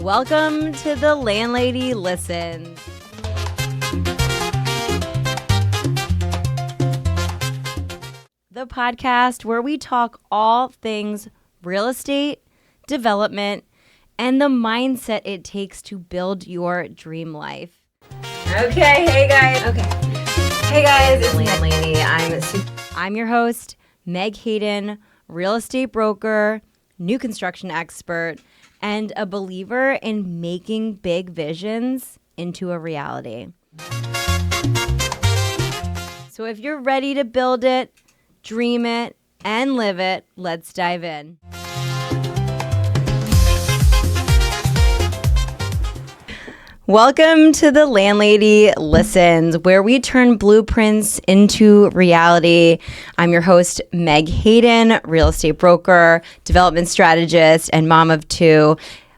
Welcome to The Landlady Listens. The podcast where we talk all things real estate, development, and the mindset it takes to build your dream life. Okay, hey guys. It's Landlady. I'm your host, Meg Hayden, real estate broker, new construction expert, and a believer in making big visions into a reality. So if you're ready to build it, dream it, and live it, let's dive in. Welcome to The Landlady Listens, where we turn blueprints into reality. I'm your host, Meg Hayden, real estate broker, development strategist, and mom of two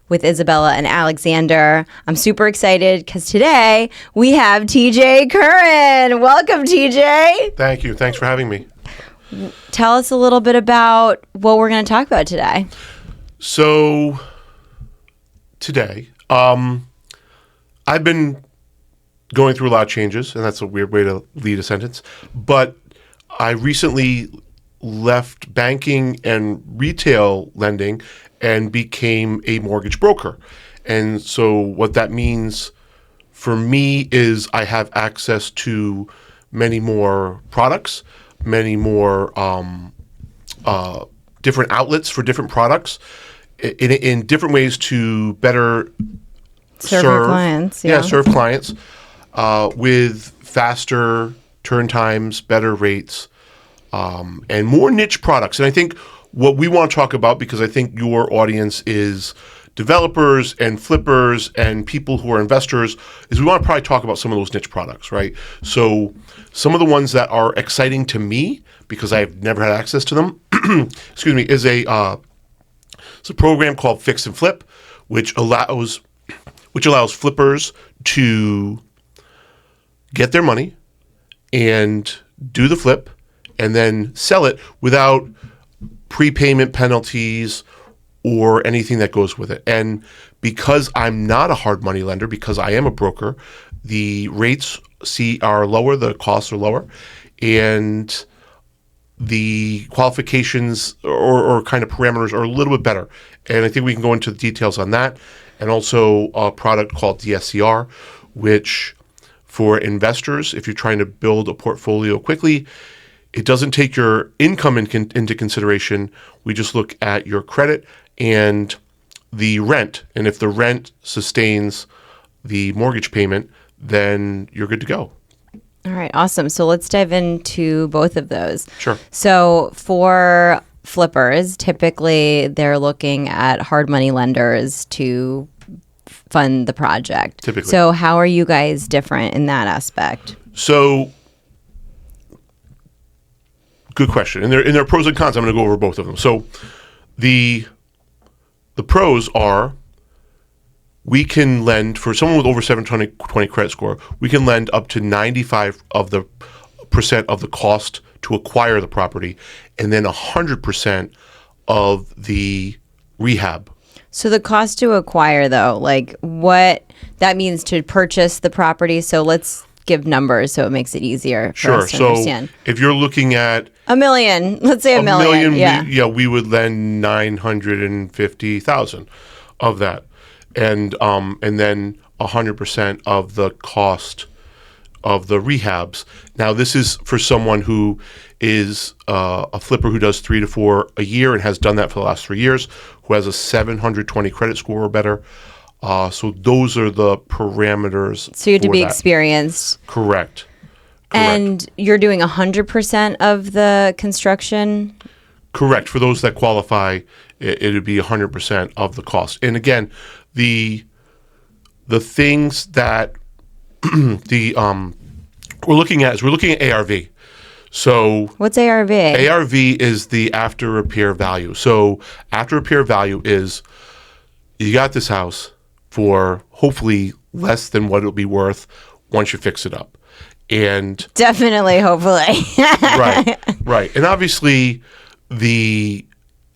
with Isabella and Alexander. I'm super excited because today we have TJ Curran. Welcome, TJ. Thank you. Thanks for having me. Tell us a little bit about what we're going to talk about today. So, today, I've been going through a lot of changes, and that's a weird way to lead a sentence, but I recently left banking and retail lending and became a mortgage broker. And so what that means for me is I have access to many more products, many more different outlets for different products in different ways to better serve clients. Serve clients with faster turn times, better rates, and more niche products. And I think what we want to talk about, because I think your audience is developers and flippers and people who are investors, is we want to probably talk about some of those niche products, right? So some of the ones that are exciting to me, because I've never had access to them, excuse me, is it's a program called Fix and Flip, which allows flippers to get their money and do the flip and then sell it without prepayment penalties or anything that goes with it. And because I'm not a hard money lender, because I am a broker, the rates are lower, the costs are lower, and the qualifications or kind of parameters are a little bit better. And I think we can go into the details on that. And also a product called DSCR, which for investors, if you're trying to build a portfolio quickly, it doesn't take your income into consideration. We just look at your credit and the rent. And if the rent sustains the mortgage payment, then you're good to go. All right, awesome. So let's dive into both of those. Sure. So for flippers, typically they're looking at hard money lenders to fund the project. Typically. So how are you guys different in that aspect? So, good question. And there are pros and cons. I'm going to go over both of them. So the pros are we can lend, for someone with over 720 credit score, we can lend up to 95% of the cost to acquire the property, and then 100% of the rehab. So the cost to acquire, though, like what that means to purchase the property. So let's give numbers so it makes it easier for us to understand. If you're looking at $1 million, let's say $1 million. We would lend $950,000 of that, and then 100% of the cost of the rehabs. Now, this is for someone who is a flipper who does 3 to 4 a year and has done that for the last 3 years, who has a 720 credit score or better. So those are the parameters. So you have to be experienced. Correct. And you're doing 100% of the construction? Correct. For those that qualify, it would be 100% of the cost. And again, the things that we're looking at ARV. So what's ARV? ARV is the after repair value. So after repair value is you got this house for hopefully less than what it'll be worth once you fix it up. And definitely, hopefully. Right. And obviously the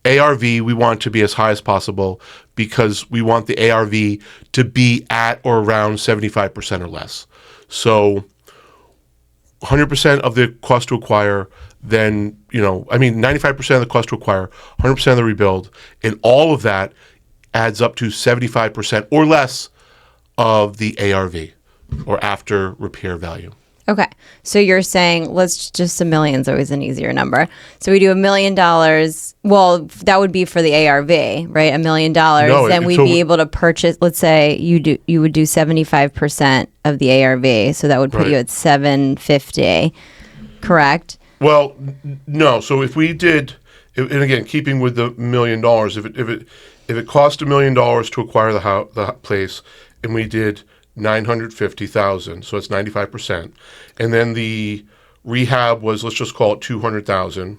ARV, we want to be as high as possible because we want the ARV to be at or around 75% or less. So 100% of the cost to acquire, then, 95% of the cost to acquire, 100% of the rebuild, and all of that adds up to 75% or less of the ARV, or after repair value. Okay. So you're saying $1 million is always an easier number. So we do $1 million. Well, that would be for the ARV, right? $1 million. No, then we'd be able to purchase, let's say you would do 75% of the ARV. So that would put you at $750, correct? Well, no. So if we did, and again, keeping with the $1 million, if it cost $1 million to acquire the place, and we did $950,000, so it's 95%, and then the rehab was, let's just call it $200,000.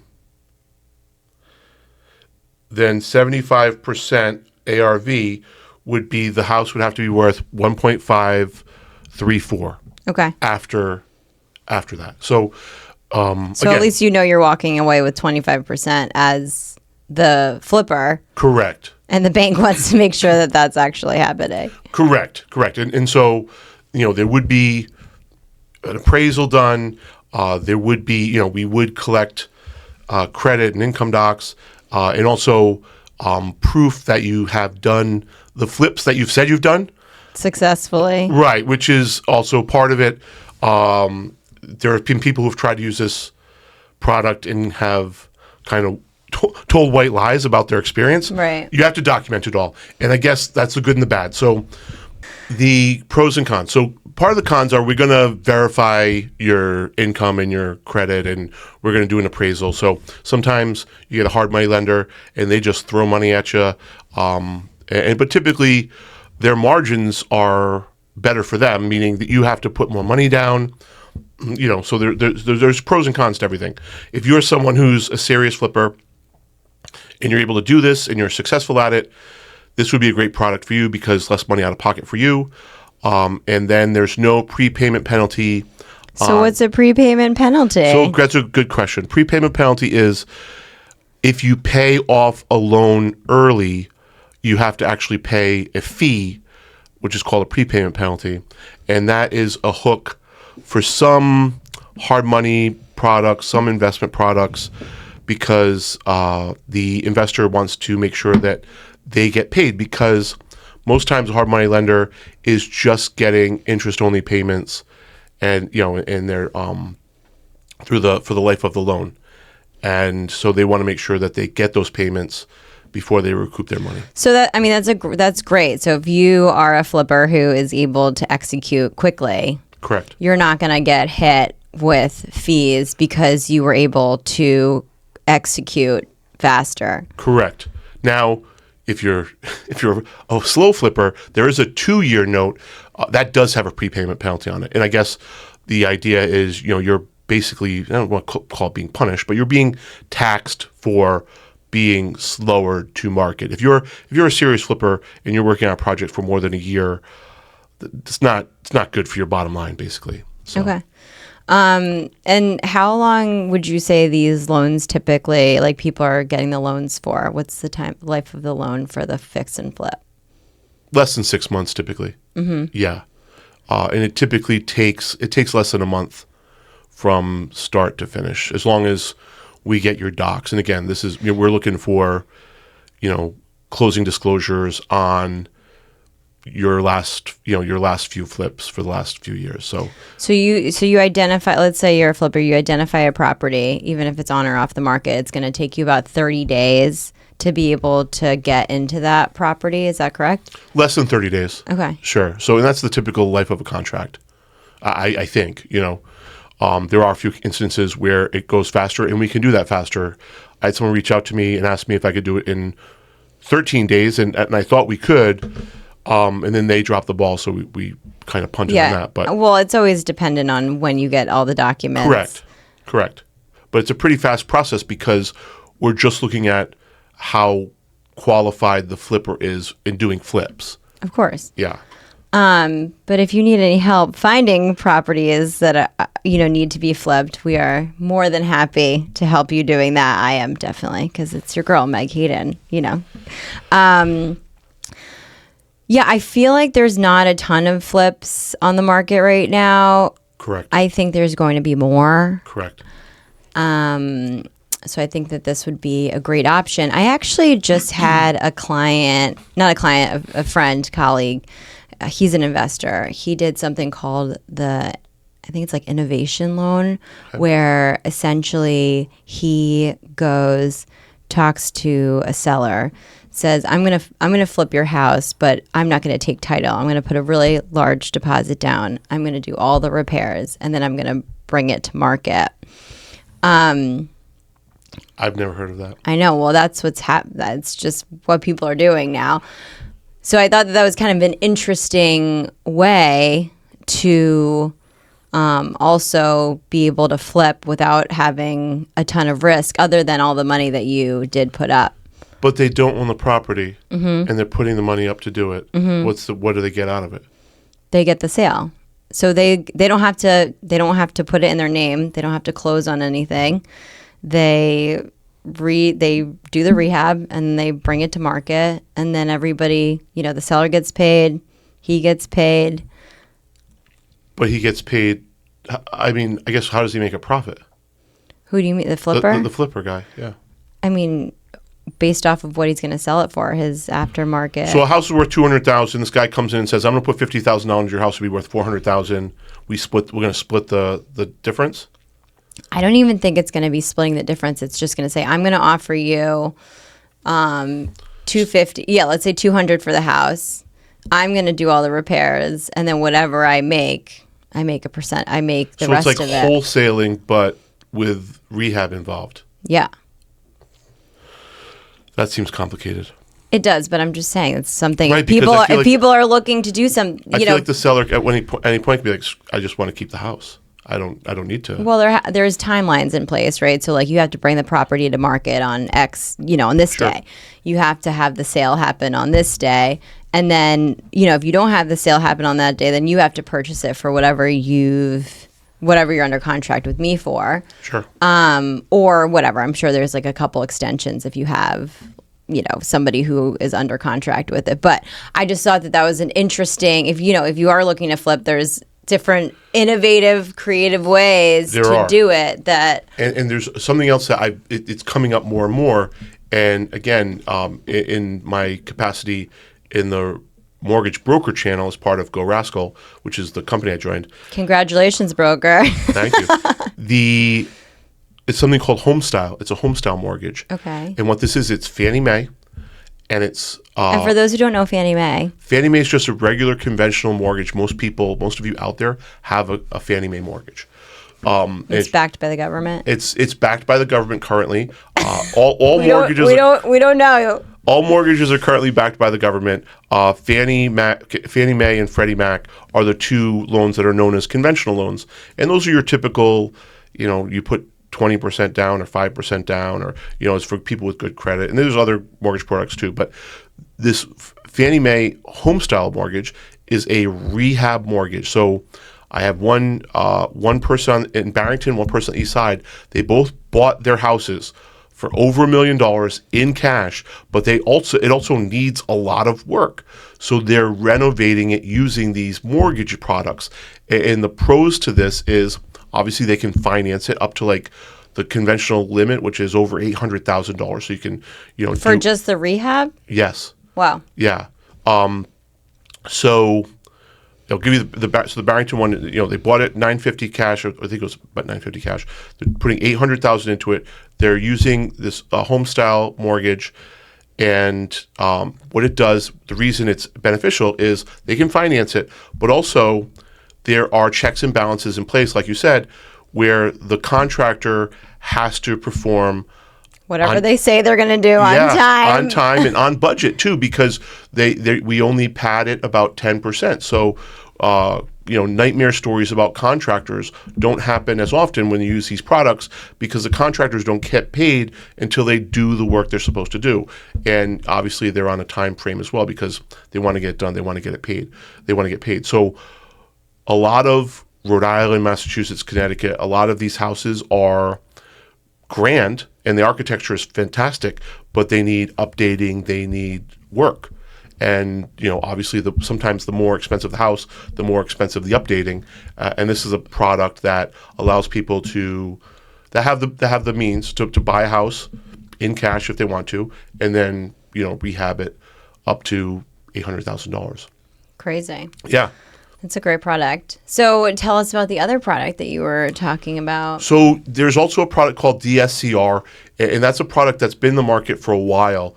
Then 75% ARV would be, the house would have to be worth 1.534. Okay. After that, so again, at least you're walking away with 25% as the flipper. Correct. And the bank wants to make sure that that's actually happening. Correct. And so, there would be an appraisal done. There would be, we would collect credit and income docs, and also proof that you have done the flips that you've said you've done. Successfully. Right, which is also part of it. There have been people who've tried to use this product and have kind of told white lies about their experience. Right. You have to document it all. And I guess that's the good and the bad. So the pros and cons. So part of the cons are, we're going to verify your income and your credit, and we're going to do an appraisal. So sometimes you get a hard money lender and they just throw money at you. But typically their margins are better for them, meaning that you have to put more money down. So there's pros and cons to everything. If you're someone who's a serious flipper, and you're able to do this and you're successful at it, this would be a great product for you because less money out of pocket for you. And then there's no prepayment penalty. So what's a prepayment penalty? So that's a good question. Prepayment penalty is, if you pay off a loan early, you have to actually pay a fee, which is called a prepayment penalty. And that is a hook for some hard money products, some investment products, because the investor wants to make sure that they get paid, because most times a hard money lender is just getting interest-only payments, and and they're for the life of the loan, and so they want to make sure that they get those payments before they recoup their money. So that's great. So if you are a flipper who is able to execute quickly, correct, you're not going to get hit with fees because you were able to execute faster. Correct. Now, if you're a slow flipper, there is a 2-year note that does have a prepayment penalty on it. And I guess the idea is, you're basically, I don't want to call it being punished, but you're being taxed for being slower to market. If you're a serious flipper and you're working on a project for more than a year, it's not good for your bottom line, basically. So. Okay. And how long would you say these loans typically, like, people are getting the loans for? What's the life of the loan for the fix and flip? Less than 6 months, typically. Mm-hmm. Yeah. And it typically takes less than a month from start to finish, as long as we get your docs. And again, this is, we're looking for, closing disclosures on your last few flips for the last few years. So you identify, let's say you're a flipper, you identify a property, even if it's on or off the market, it's going to take you about 30 days to be able to get into that property. Is that correct? Less than 30 days. Okay. Sure. So, and that's the typical life of a contract. I think, there are a few instances where it goes faster, and we can do that faster. I had someone reach out to me and ask me if I could do it in 13 days, and I thought we could. And then they dropped the ball, so we kind of punted on that. But well, it's always dependent on when you get all the documents. Correct. But it's a pretty fast process because we're just looking at how qualified the flipper is in doing flips. Of course. Yeah. But if you need any help finding properties that need to be flipped, we are more than happy to help you doing that. I am definitely, because it's your girl Meg Hayden. Yeah, I feel like there's not a ton of flips on the market right now. Correct. I think there's going to be more. Correct. So I think that this would be a great option. I actually just had a client, not a client, a friend, colleague. He's an investor. He did something called I think it's like innovation loan, where essentially he talks to a seller, says, I'm gonna flip your house, but I'm not gonna take title. I'm gonna put a really large deposit down. I'm gonna do all the repairs, and then I'm gonna bring it to market. I've never heard of that. I know. Well, that's what's that's just what people are doing now. So I thought that was kind of an interesting way to also be able to flip without having a ton of risk, other than all the money that you did put up. But they don't own the property, and they're putting the money up to do it. What do they get out of it? They get the sale. So they don't have to put it in their name. They don't have to close on anything. They do the rehab and they bring it to market, and then everybody, the seller gets paid, he gets paid. But he gets paid. I mean, I guess, how does he make a profit? Who do you mean, the flipper? The flipper guy, yeah. I mean, based off of what he's going to sell it for, his aftermarket. So a house is worth $200,000. This guy comes in and says, "I'm going to put $50,000 into your house. It'll be worth $400,000. We're going to split the difference." I don't even think it's going to be splitting the difference. It's just going to say, I'm going to offer you $250. Yeah, let's say $200 for the house. I'm going to do all the repairs, and then whatever I make a percent. I make the rest of it. So it's like wholesaling, but with rehab involved. Yeah. That seems complicated. It does, but I'm just saying it's something. Right, if people are looking to do some, I feel like the seller at any point could be like, "I just want to keep the house. I don't need to." Well, there's timelines in place, right? So like you have to bring the property to market on X, on this day. You have to have the sale happen on this day. And then, if you don't have the sale happen on that day, then you have to purchase it for whatever you're under contract with me for. Sure. Or whatever. I'm sure there's like a couple extensions if you have, somebody who is under contract with it. But I just thought that was an interesting, if you are looking to flip, there's different innovative, creative ways to do it. And there's something else that it's coming up more and more. And again, in my capacity in the mortgage broker channel as part of Go Rascal, which is the company I joined. Congratulations, broker. Thank you. It's something called Homestyle. It's a Homestyle mortgage. Okay. And what this is, it's Fannie Mae, and it's and for those who don't know Fannie Mae is just a regular conventional mortgage. Most of you out there have a Fannie Mae mortgage. It's backed by the government. It's backed by the government currently. All mortgages. We don't know. All mortgages are currently backed by the government. Fannie Mae and Freddie Mac are the two loans that are known as conventional loans, and those are your typical. You put 20% down or 5% down, or it's for people with good credit. And there's other mortgage products too, but this Fannie Mae Homestyle mortgage is a rehab mortgage. So I have one person in Barrington, one person on the East Side. They both bought their houses for over $1 million in cash, but it also needs a lot of work. So they're renovating it using these mortgage products. And the pros to this is obviously they can finance it up to like the conventional limit, which is over $800,000. So you can, for just the rehab. Yes. Wow. Yeah. So they'll give you the Barrington one. They bought it $950 cash, or I think it was about $950 cash. They're putting $800,000 into it. They're using this Homestyle mortgage, and what it does, the reason it's beneficial is they can finance it, but also there are checks and balances in place, like you said, where the contractor has to perform whatever they say they're going to do on time and on budget too, because we only pad it about 10%. So nightmare stories about contractors don't happen as often when you use these products, because the contractors don't get paid until they do the work they're supposed to do. And obviously they're on a time frame as well, because they want to get it done. They want to get it paid. They want to get paid. So a lot of Rhode Island, Massachusetts, Connecticut, a lot of these houses are grand and the architecture is fantastic, but they need updating. They need work. And obviously, sometimes the more expensive the house, the more expensive the updating. And this is a product that allows people that have the means to buy a house in cash if they want to, and then rehab it up to $800,000. Crazy. Yeah. It's a great product. So tell us about the other product that you were talking about. So there's also a product called DSCR, and that's a product that's been in the market for a while.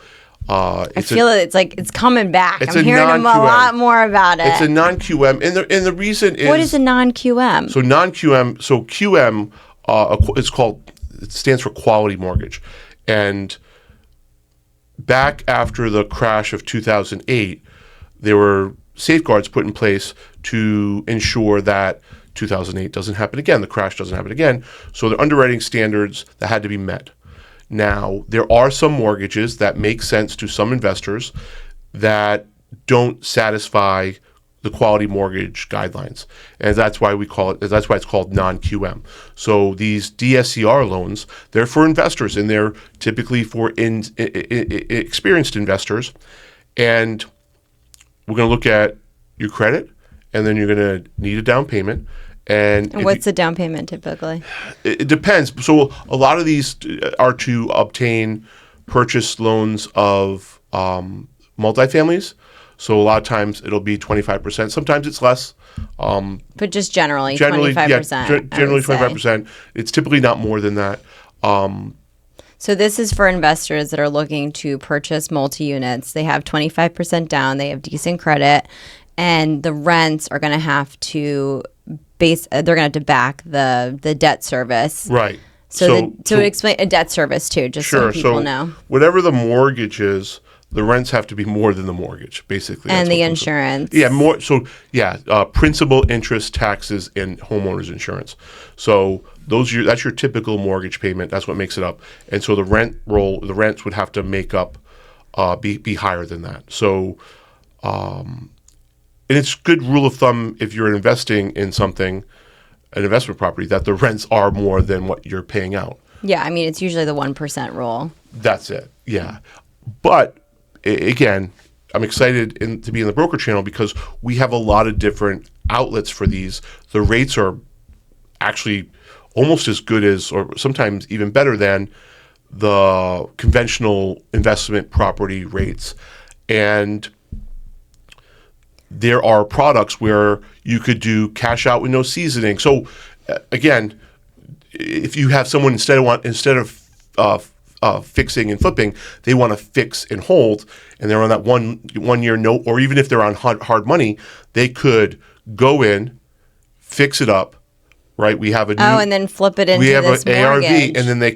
I feel it's coming back. I'm hearing a lot more about it. It's a non-QM, and the reason is, what is a non-QM? So non-QM, so QM, it stands for quality mortgage, and back after the crash of 2008, there were safeguards put in place to ensure that 2008 doesn't happen again, the crash doesn't happen again. So there are underwriting standards that had to be met. Now, there are some mortgages that make sense to some investors that don't satisfy the quality mortgage guidelines, and that's why it's called non-QM. So these DSCR loans, they're for investors, and they're typically for experienced investors. And we're going to look at your credit, and then you're going to need a down payment. And what's the down payment typically? It depends. So a lot of these are to obtain purchase loans of multifamilies. So a lot of times it'll be 25%. Sometimes it's less. But just generally 25%. Yeah, generally 25%. It's typically not more than that. So this is for investors that are looking to purchase multi-units. They have 25% down. They have decent credit, and the rents are going to have to they're going to have to back the debt service. Right. So explain a debt service too, just so people know. Whatever the mortgage is, the rents have to be more than the mortgage, basically. And the insurance. Yeah, more. So principal, interest, taxes, and homeowners insurance. So that's your typical mortgage payment. That's what makes it up. And so the rents would have to make up, be higher than that. So, and it's good rule of thumb if you're investing in something, an investment property, that the rents are more than what you're paying out. Yeah, I mean, it's usually the 1% rule. That's it, yeah. But, again, I'm excited to be in the broker channel because we have a lot of different outlets for these. The rates are actually almost as good as, or sometimes even better than, the conventional investment property rates. And there are products where you could do cash out with no seasoning. So again, if you have someone instead of fixing and flipping, they want to fix and hold, and they're on that one year note, or even if they're on hard money, they could go in, fix it up, right? We have and then flip it into this an ARV, mortgage. and then they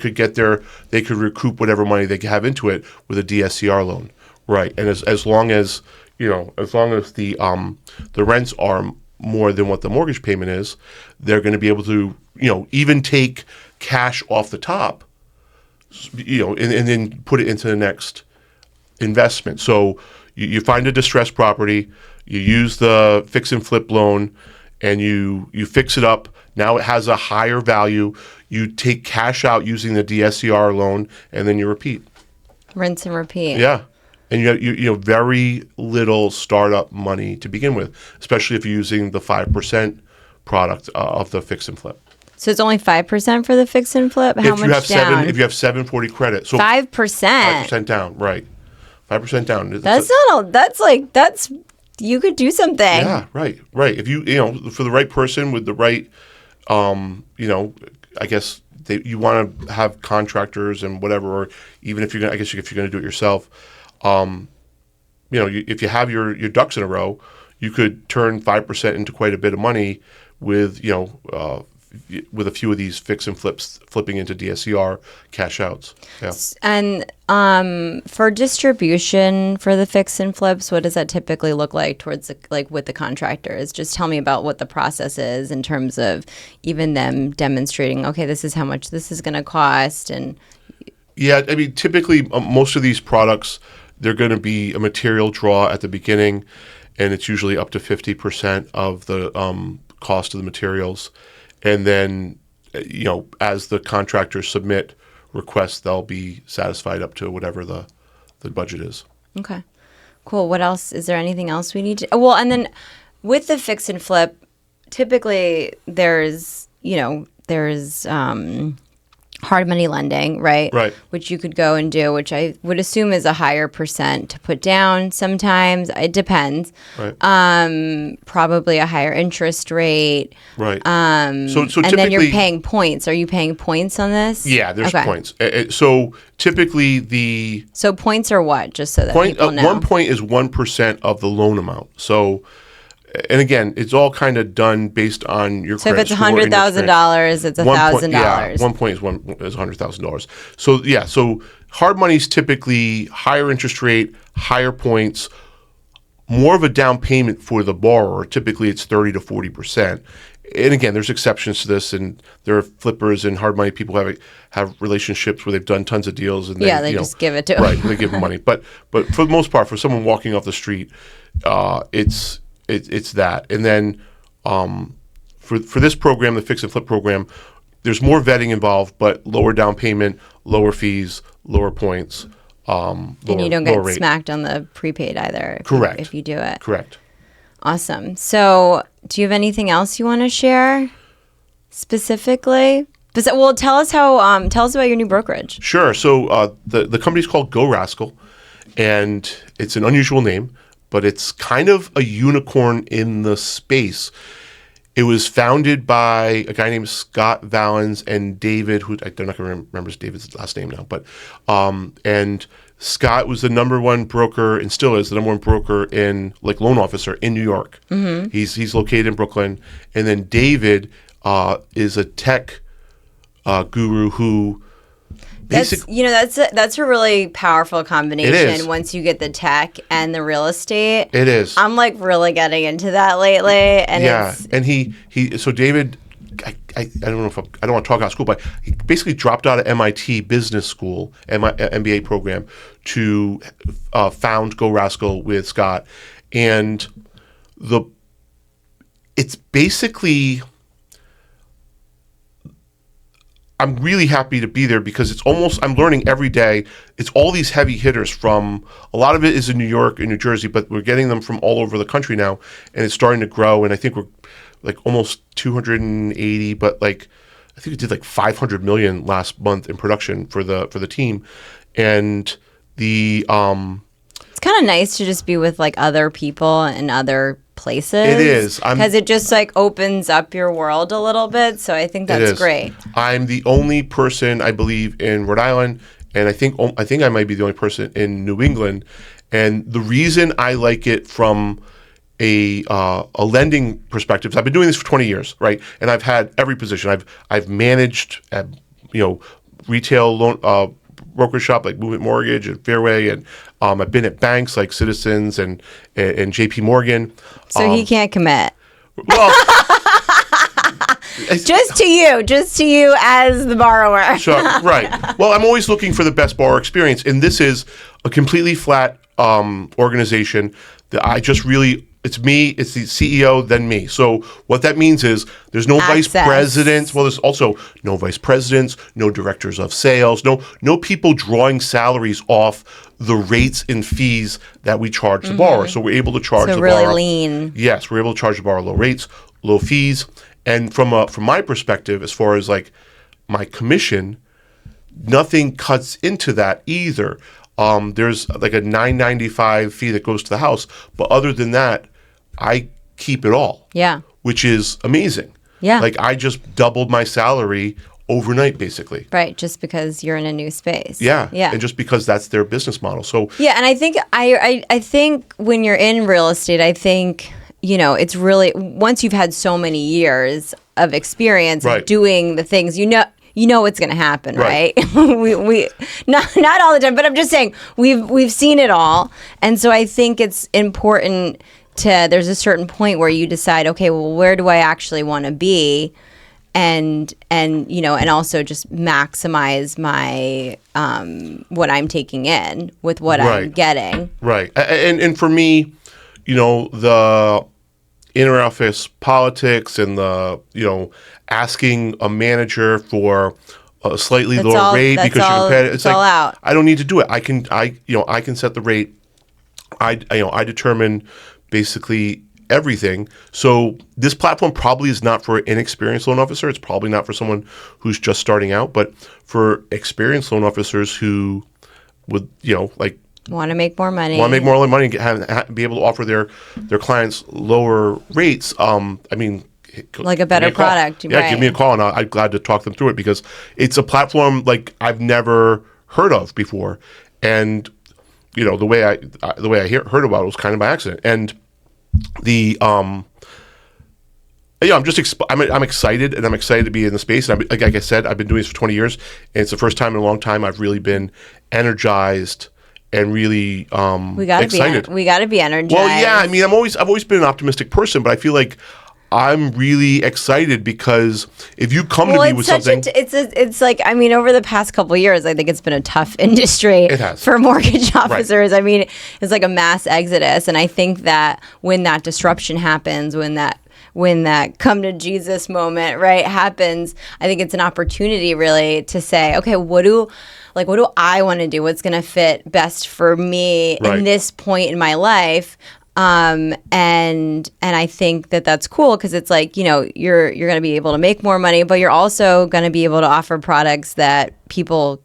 could recoup whatever money they have into it with a DSCR loan, right? And as long as the rents are more than what the mortgage payment is, they're going to be able to, even take cash off the top, and then put it into the next investment. So you find a distressed property, you use the fix and flip loan, and you fix it up. Now it has a higher value. You take cash out using the DSCR loan, and then you repeat. Rinse and repeat. Yeah. And you have very little startup money to begin with, especially if you're using the 5% product of the fix and flip. So it's only 5% for the fix and flip? How much down? If you have 740 credit. So 5%? 5% down, right. 5% down. That's you could do something. Yeah, right. If for the right person with the right, I guess you want to have contractors and whatever, or even if you're going to do it yourself, if you have your ducks in a row, you could turn 5% into quite a bit of money with, with a few of these fix and flips flipping into DSCR cash outs. Yeah. And for distribution for the fix and flips, what does that typically look like towards with the contractors? Just tell me about what the process is in terms of even them demonstrating, okay, this is how much this is going to cost. And yeah, I mean, typically most of these products, they're going to be a material draw at the beginning, and it's usually up to 50% of the cost of the materials. And then, as the contractors submit requests, they'll be satisfied up to whatever the budget is. Okay, cool. What else? Is there anything else we need to? Well, and then with the fix and flip, typically there's hard money lending, right? Right. Which you could go and do, which I would assume is a higher percent to put down sometimes. It depends. Right. Probably a higher interest rate. Right. So and typically, then you're paying points. Are you paying points on this? Yeah, there's Okay. points. So typically So points are what? Just so that people know. 1 point is 1% of the loan amount. So, and again, it's all kind of done based on your So if credit it's score and your $100,000, it's $1,000. Yeah, 1 point is $100,000. So yeah, so hard money is typically higher interest rate, higher points, more of a down payment for the borrower. Typically, it's 30 to 40%. And again, there's exceptions to this, and there are flippers and hard money people have relationships where they've done tons of deals, and they just give it to them. Right, they give them money. But for the most part, for someone walking off the street, it's that. And then for this program, the fix and flip program, there's more vetting involved, but lower down payment, lower fees, lower points. And you don't get smacked on the prepaid either. Correct. If you do it. Correct. Awesome. So do you have anything else you want to share specifically? Well, tell us about your new brokerage. Sure. So the company's called Go Rascal, and it's an unusual name, but it's kind of a unicorn in the space. It was founded by a guy named Scott Valens and David, who I'm not going to remember David's last name now, but and Scott was the number one broker and still is the number one broker in loan officer in New York. Mm-hmm. He's located in Brooklyn, and then David is a tech guru who. That's a really powerful combination. It is. Once you get the tech and the real estate. It is. I'm really getting into that lately, and yeah. And so David, I don't know if I don't want to talk about school, but he basically dropped out of MIT Business School, MBA program, to found Go Rascal with Scott, and it's basically. I'm really happy to be there because I'm learning every day. It's all these heavy hitters from, a lot of it is in New York and New Jersey, but we're getting them from all over the country now, and it's starting to grow. And I think we're almost 280, but I think we did 500 million last month in production for the team. And it's kind of nice to just be with other people and other places. It is. Because it just opens up your world a little bit. So I think that's great. I'm the only person, I believe, in Rhode Island, and I think I might be the only person in New England. And the reason I like it from a lending perspective is I've been doing this for 20 years, right? And I've had every position. I've managed retail loan brokerage shop like Movement Mortgage and Fairway, and I've been at banks like Citizens and JP Morgan. So he can't commit. Well, just to you as the borrower. Sure, right. Well, I'm always looking for the best borrower experience, and this is a completely flat organization that it's me, it's the CEO, then me. So what that means is there's no vice presidents. Well, there's also no vice presidents, no directors of sales, no people drawing salaries off the rates and fees that we charge the borrower. So we're able to charge the really borrower. Lean. Yes, we're able to charge the borrower low rates, low fees. And from my perspective, as far as my commission, nothing cuts into that either. There's a $9.95 fee that goes to the house, but other than that, I keep it all. Yeah. Which is amazing. Yeah. I just doubled my salary overnight, basically. Right, just because you're in a new space. Yeah. Yeah. And just because that's their business model. So yeah, and I think I think when you're in real estate, I think it's really, once you've had so many years of experience Right. doing the things, you know what's going to happen, Right. right? we not all the time, but I'm just saying we've seen it all. And so I think it's important there's a certain point where you decide, okay, well, where do I actually want to be? And also just maximize my what I'm taking in with what I'm Right. getting. Right. And for me, the inner office politics and asking a manager for a slightly lower rate because you're competitive. It's all out. I don't need to do it. I can set the rate. I determine basically everything. So this platform probably is not for an inexperienced loan officer. It's probably not for someone who's just starting out, but for experienced loan officers who would, Want to make more money. and be able to offer their clients lower rates. Like a better product. Yeah, right. give me a call, and I'm glad to talk them through it because it's a platform like I've never heard of before, and the way I heard about it was kind of by accident, and I'm excited, and I'm excited to be in the space. And like I said, I've been doing this for 20 years, and it's the first time in a long time I've really been energized and really excited. We got to be energized. Well, yeah, I've always been an optimistic person, but I feel like I'm really excited because if you come to me with something, it's like over the past couple of years, I think it's been a tough industry for mortgage officers. Right. It's like a mass exodus, and I think that when that disruption happens, when that come to Jesus moment, right, happens, I think it's an opportunity really to say, okay, what do I want to do? What's going to fit best for me in this point in my life? And I think that's cool because it's like, you're going to be able to make more money, but you're also going to be able to offer products that people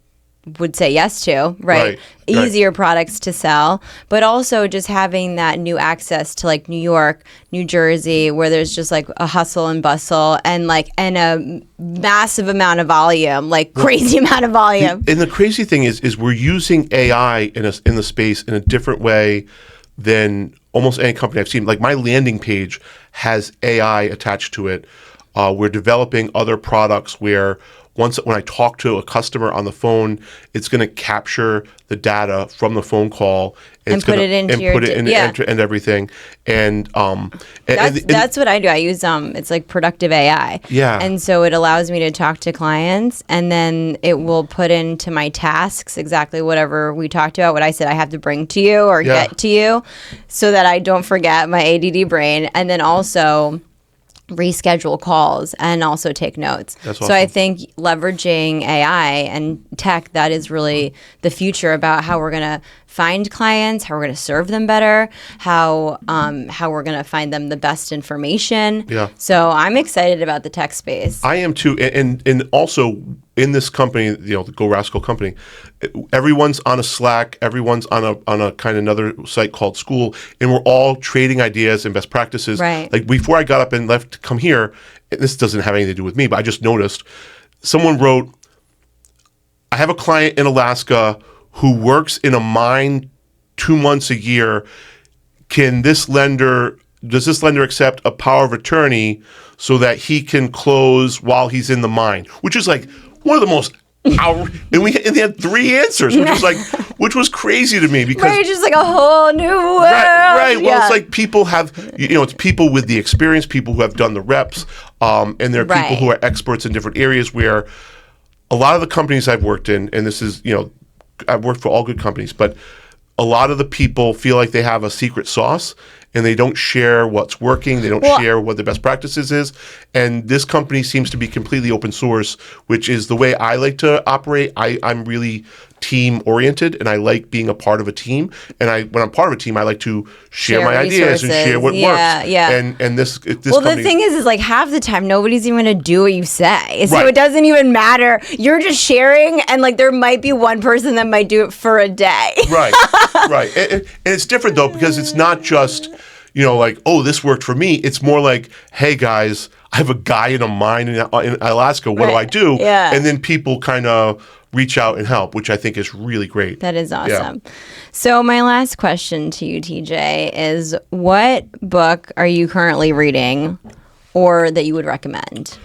would say yes to, right? Easier products to sell, but also just having that new access to like New York, New Jersey, where there's just like a hustle and bustle and a massive amount of volume, like crazy amount of volume. And the crazy thing is we're using AI in the space in a different way than almost any company I've seen. Like my landing page has AI attached to it. We're developing other products where when I talk to a customer on the phone, it's going to capture the data from the phone call and put it and everything. And that's what I do. I use it's like productive AI. Yeah. And so it allows me to talk to clients, and then it will put into my tasks exactly whatever we talked about, what I said I have to bring to you or get to you, so that I don't forget my ADD brain, and then also reschedule calls and also take notes. That's awesome. So I think leveraging AI and tech, that is really the future about how we're going to find clients, how we're going to serve them better, how we're going to find them the best information. Yeah. So I'm excited about the tech space. I am too, and also in this company, the Go Rascal company, everyone's on a Slack, everyone's on a kind of another site called School, and we're all trading ideas and best practices. Right. Like before I got up and left to come here, and this doesn't have anything to do with me, but I just noticed someone wrote, I have a client in Alaska who works in a mine 2 months a year. Does this lender accept a power of attorney so that he can close while he's in the mine? Which is like one of the most and they had 3 answers, which was crazy to me because just like a whole new world. Right. Well, it's like people have, it's people with the experience, people who have done the reps, and there are people who are experts in different areas where a lot of the companies I've worked in, and this is, I've worked for all good companies, but a lot of the people feel like they have a secret sauce and they don't share what's working. They don't share what the best practices is. And this company seems to be completely open source, which is the way I like to operate. I'm really team oriented, and I like being a part of a team. And when I'm part of a team, I like to share my ideas and share what works. Yeah. And this well, company, the thing is like half the time nobody's even going to do what you say, so it doesn't even matter. You're just sharing, and like there might be one person that might do it for a day. Right. And it's different though because it's not just like, oh, this worked for me. It's more like, hey guys, I have a guy in a mine in Alaska. What do I do? Yeah. And then people kind of reach out and help, which I think is really great. That is awesome. So my last question to you, TJ, is what book are you currently reading or that you would recommend?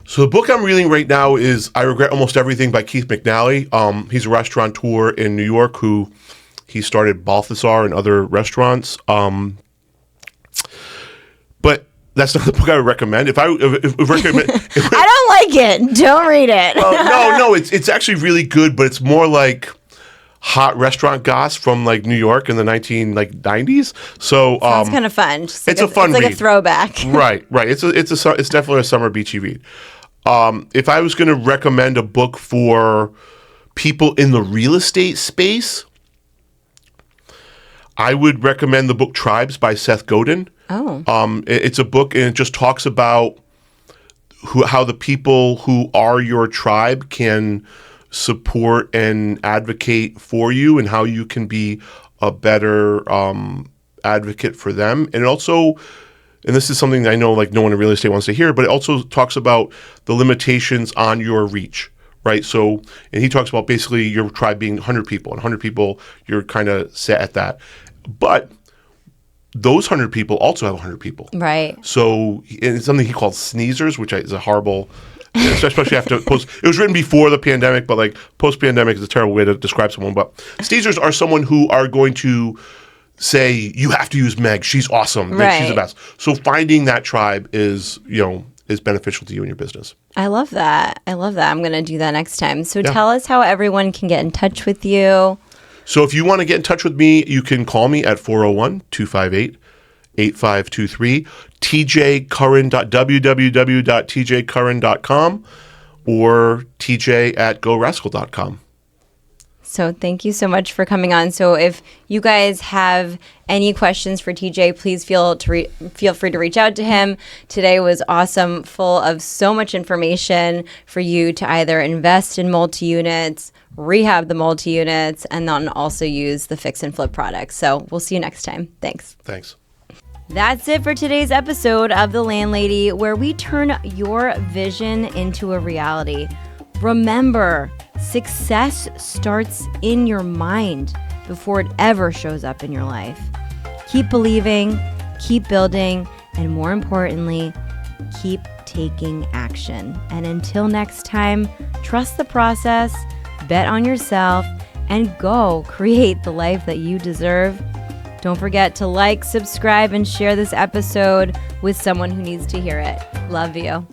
So the book I'm reading right now is I Regret Almost Everything by Keith McNally. He's a restaurateur in New York who he started Balthazar and other restaurants. But that's not the book I would recommend. If recommend, I don't like it. Don't read it. no, it's actually really good, but it's more like hot restaurant goss from like New York in the 1990s. So Sounds kind of fun. Just it's a fun it's like read. a throwback. Right. It's definitely a summer beachy read. If I was going to recommend a book for people in the real estate space, I would recommend the book Tribes by Seth Godin. Oh. It's a book and it just talks about how the people who are your tribe can support and advocate for you and how you can be a better advocate for them. And also, and this is something that I know like no one in real estate wants to hear, but it also talks about the limitations on your reach, right? So, and he talks about basically your tribe being 100 people, and 100 people, you're kind of set at that. But those 100 people also have 100 people. Right. So, and it's something he calls sneezers, which is a horrible, especially after post. It was written before the pandemic, but like post-pandemic is a terrible way to describe someone. But sneezers are someone who are going to say, you have to use Meg. She's awesome. Right. She's the best. So finding that tribe is beneficial to you and your business. I love that. I'm going to do that next time. So tell us how everyone can get in touch with you. So if you want to get in touch with me, you can call me at 401-258-8523, www.tjcurran.com, or tj@gorascal.com. So thank you so much for coming on. So if you guys have any questions for TJ, please feel free to reach out to him. Today was awesome, full of so much information for you to either invest in multi-units, rehab the multi-units, and then also use the fix and flip products. So we'll see you next time. Thanks. Thanks. That's it for today's episode of The Landlady, where we turn your vision into a reality. Remember, success starts in your mind before it ever shows up in your life. Keep believing, keep building, and more importantly, keep taking action. And until next time, trust the process, bet on yourself, and go create the life that you deserve. Don't forget to like, subscribe, and share this episode with someone who needs to hear it. Love you.